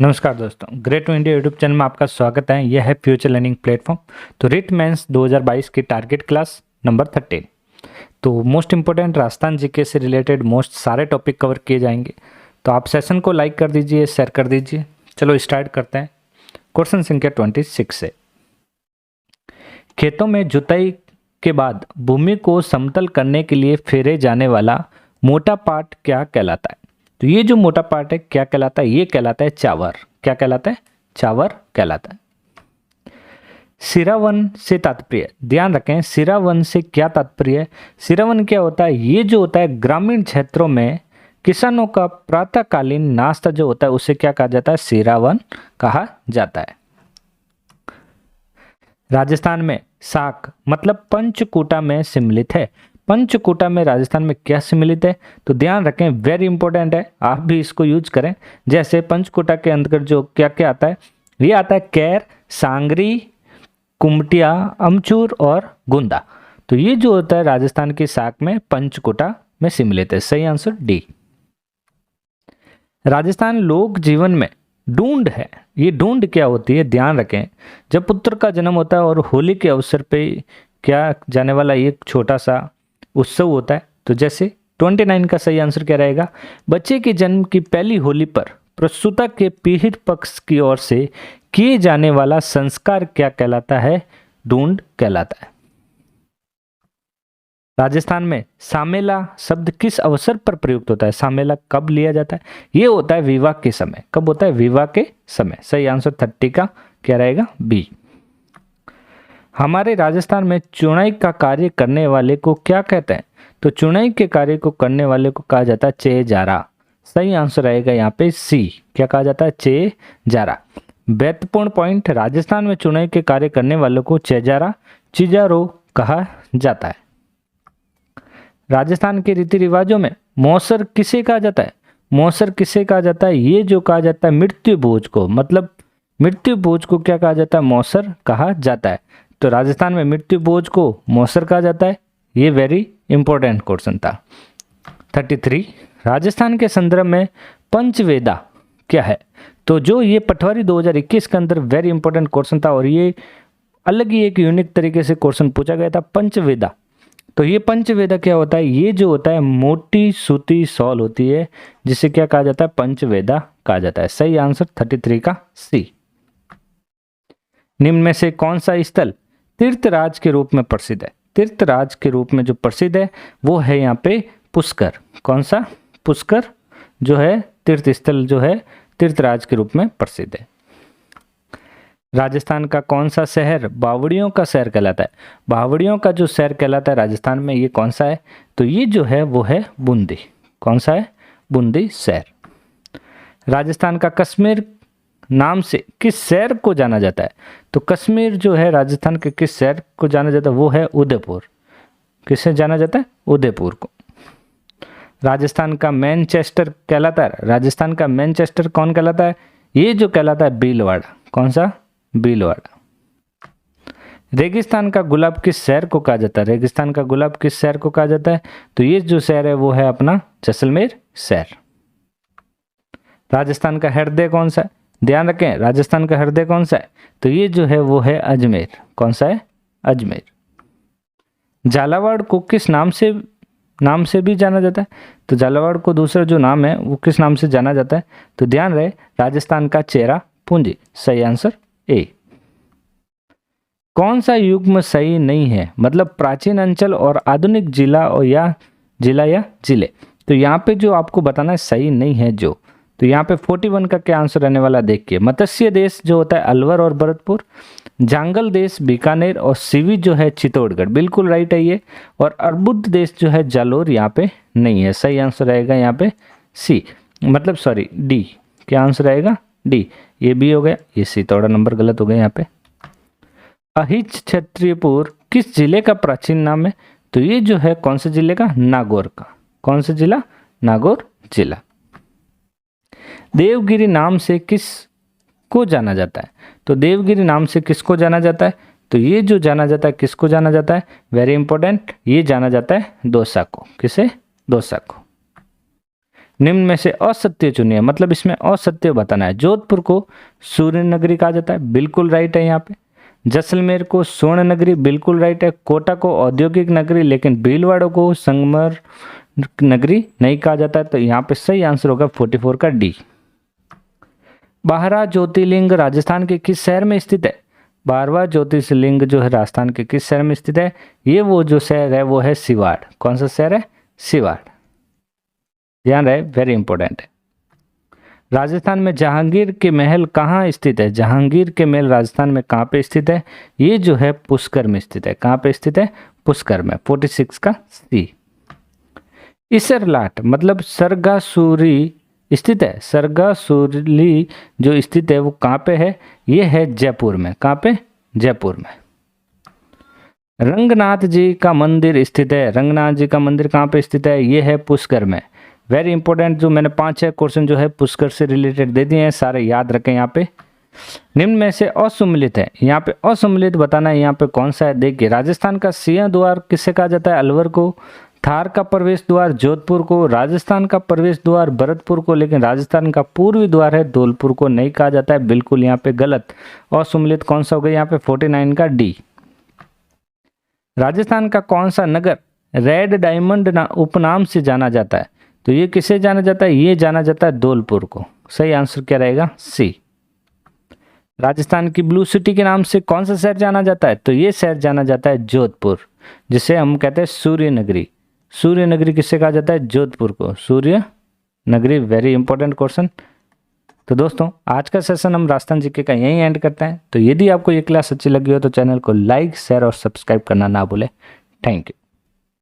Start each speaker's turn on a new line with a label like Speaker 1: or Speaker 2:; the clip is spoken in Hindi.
Speaker 1: नमस्कार दोस्तों, great to India YouTube channel में आपका स्वागत है। यह है फ्यूचर लर्निंग प्लेटफॉर्म। तो रिट मेंस 2022 की टारगेट क्लास नंबर 13। तो मोस्ट इंपोर्टेंट राजस्थान जीके से रिलेटेड मोस्ट सारे टॉपिक कवर किए जाएंगे। तो आप सेशन को लाइक कर दीजिए, शेयर कर दीजिए। चलो स्टार्ट करते हैं। क्वेश्चन संख्या 26 से, खेतों में जुताई के बाद भूमि को समतल करने के लिए फेरे जाने वाला मोटा पार्ट क्या कहलाता है? तो ये जो मोटा पार्ट है क्या कहलाता है? ये कहलाता है चावर। क्या कहलाता है? चावर कहलाता है। सिरावन से तात्पर्य, ध्यान रखें, सिरावन से क्या तात्पर्य है? सिरावन क्या होता है? ये जो होता है ग्रामीण क्षेत्रों में किसानों का प्रातःकालीन नाश्ता जो होता है उसे क्या कहा जाता है? सिरावन कहा जाता है। राजस्थान में साक मतलब पंचकूटा में सम्मिलित है। पंचकूटा में राजस्थान में क्या सम्मिलित है? तो ध्यान रखें, वेरी इंपॉर्टेंट है, आप भी इसको यूज करें। जैसे पंचकूटा के अंतर्गत जो क्या क्या आता है, ये आता है कैर, सांगरी, कुमटिया, अमचूर और गुंदा। तो ये जो होता है राजस्थान की साक में पंचकूटा में सम्मिलित है। सही आंसर डी। राजस्थान लोक जीवन में ढूंढ है। ये ढूंढ क्या होती है? ध्यान रखें, जब पुत्र का जन्म होता है और होली के अवसर पे क्या जाने वाला एक छोटा सा उत्सव होता है। तो जैसे 29 का सही आंसर क्या रहेगा? बच्चे के जन्म की पहली होली पर प्रसूता के पीड़ित पक्ष की ओर से किए जाने वाला संस्कार क्या कहलाता है? ढूंढ कहलाता है। राजस्थान में सामेला शब्द किस अवसर पर प्रयुक्त होता है? सामेला कब लिया जाता है? ये होता है विवाह के समय। कब होता है? विवाह के समय। सही आंसर 30 का क्या रहेगा? बी। हमारे राजस्थान में चुनाई का कार्य करने वाले को क्या कहते हैं? तो चुनाई के कार्य को करने वाले को कहा जाता है चेजारा। सही आंसर रहेगा यहाँ पे सी। क्या कहा जाता है? चेजारा। महत्वपूर्ण पॉइंट, राजस्थान में चुनाई के कार्य करने वालों को चेजारा, चिजारो कहा जाता है। राजस्थान के रीति रिवाजों में मौसर किसे कहा जाता है? मौसर किसे कहा जाता है? ये जो कहा जाता है मृत्यु भोज को, मतलब मृत्यु भोज को क्या कहा जाता है? मौसर कहा जाता है। तो राजस्थान में मृत्यु भोज को मौसर कहा जाता है। ये वेरी इंपॉर्टेंट क्वेश्चन था। 33, राजस्थान के संदर्भ में पंचवेदा क्या है? तो जो ये पटवारी 2021 के अंदर वेरी इंपॉर्टेंट क्वेश्चन था और ये अलग ही एक यूनिक तरीके से क्वेश्चन पूछा गया था, पंचवेदा। तो ये पंचवेदा क्या होता है? ये जो होता है मोटी सूती शॉल होती है जिसे क्या कहा जाता है? पंचवेदा कहा जाता है। सही आंसर 33 का सी। निम्न में से कौन सा स्थल तीर्थराज के रूप में प्रसिद्ध है? तीर्थराज के रूप में जो प्रसिद्ध है वो है यहाँ पे पुष्कर। कौन सा? पुष्कर जो है तीर्थ स्थल जो है तीर्थराज के रूप में प्रसिद्ध है। राजस्थान का कौन सा शहर बावड़ियों का शहर कहलाता है? बावड़ियों का जो शहर कहलाता है राजस्थान में, ये कौन सा है? तो ये जो है वो है बूंदी। कौन सा है? बूंदी शहर। राजस्थान का कश्मीर नाम से किस शहर को जाना जाता है? तो कश्मीर जो है राजस्थान के किस शहर को जाना जाता है? वो है उदयपुर। किसे जाना जाता है? उदयपुर को। राजस्थान का मैनचेस्टर कहलाता है। राजस्थान का मैनचेस्टर कौन कहलाता है? ये जो कहलाता है भीलवाड़ा। कौन सा? भीलवाड़ा। रेगिस्तान का गुलाब किस शहर को कहा जाता है? रेगिस्तान का गुलाब किस शहर को कहा जाता है? तो ये जो शहर है वो है अपना जैसलमेर शहर। राजस्थान का हृदय कौन सा है? ध्यान रखें, राजस्थान का हृदय कौन सा है? तो ये जो है वो है अजमेर। कौन सा है? अजमेर। झालावाड़ को किस नाम से भी जाना जाता है? तो झालावाड़ को दूसरा जो नाम है वो किस नाम से जाना जाता है? तो ध्यान रहे, राजस्थान का चेरा पूंजी। सही आंसर ए। कौन सा युग्म सही नहीं है? मतलब प्राचीन अंचल और आधुनिक जिला या जिले। तो यहाँ पे जो आपको बताना है सही नहीं है जो, तो यहाँ पे 41 का क्या आंसर रहने वाला देखिए। मत्स्य देश जो होता है अलवर और भरतपुर, जांगल देश बीकानेर और सिवी जो है चित्तौड़गढ़। बिल्कुल राइट है ये। और अर्बुद देश जो है जालोर यहाँ पे नहीं है। सही आंसर रहेगा यहाँ पे सी, मतलब सॉरी डी। क्या आंसर रहेगा? डी। ये बी हो गया, ये सी। थोड़ा नंबर गलत हो गया यहाँ पे। अहिच क्षत्रियपुर किस जिले का प्राचीन नाम है? तो ये जो है कौन से जिले का? नागौर का। कौन सा जिला? नागौर जिला। देवगिरी नाम से किस को जाना जाता है? तो देवगिरी नाम से किसको जाना जाता है? तो ये जो जाना जाता है किसको जाना जाता है? वेरी इंपॉर्टेंट, ये जाना जाता है दौसा को। किसे? दौसा को। निम्न में से असत्य चुनिए, मतलब इसमें असत्य बताना है। जोधपुर को सूर्य नगरी कहा जाता है, बिल्कुल राइट है यहाँ पे। जैसलमेर को स्वर्ण नगरी, बिल्कुल राइट है। कोटा को औद्योगिक नगरी, लेकिन भीलवाड़ा को संगमर नगरी नहीं कहा जाता है, तो यहाँ पे सही आंसर होगा 44 का डी। बारहवां ज्योतिर्लिंग राजस्थान के किस शहर में स्थित है? 12वां ज्योतिर्लिंग जो है राजस्थान के किस शहर में स्थित है? ये वो जो शहर है वो है सिवाड़। कौन सा शहर है? सिवाड़, ध्यान रहे, वेरी इंपॉर्टेंट है। राजस्थान में जहांगीर के महल कहाँ स्थित है? जहांगीर के महल राजस्थान में कहाँ पे स्थित है? ये जो है पुष्कर में स्थित है। कहाँ पे स्थित है? पुष्कर में, 46 का सी। इसरलाट मतलब सरगासुरी स्थित है। सरगासुरली जो स्थित है वो कहाँ पे है? ये है जयपुर में। कहाँ पे? जयपुर में। रंगनाथ जी का मंदिर स्थित है। रंगनाथ जी का मंदिर कहाँ पे स्थित है? ये है पुष्कर में। वेरी इंपॉर्टेंट, जो मैंने 5-6 क्वेश्चन जो है पुष्कर से रिलेटेड दे दिए हैं, सारे याद रखें यहाँ पे। निम्न में से असुमिलित है, यहाँ पे असुमिलित बताना है। यहाँ पे कौन सा है? देखिए, राजस्थान का सिंह द्वार किसे कहा जाता है? अलवर को। थार का प्रवेश द्वार जोधपुर को। राजस्थान का प्रवेश द्वार भरतपुर को, लेकिन राजस्थान का पूर्वी द्वार है धौलपुर को नहीं कहा जाता है, बिल्कुल यहाँ पे गलत। असुमिलित कौन सा हो गया यहाँ पे? 49 का डी। राजस्थान का कौन सा नगर रेड डायमंड उपनाम से जाना जाता है? तो ये किसे जाना जाता है? ये जाना जाता है धौलपुर को। सही आंसर क्या रहेगा? सी। राजस्थान की ब्लू सिटी के नाम से कौन सा शहर जाना जाता है? तो ये शहर जाना जाता है जोधपुर, जिसे हम कहते हैं सूर्य नगरी। सूर्य नगरी किससे कहा जाता है? जोधपुर को सूर्य नगरी। Very important question. तो दोस्तों, आज का सेशन हम राजस्थान जीके का यहीं एंड करते हैं। तो यदि आपको ये क्लास अच्छी लगी हो तो चैनल को लाइक, शेयर और सब्सक्राइब करना ना भूलें। Thank you.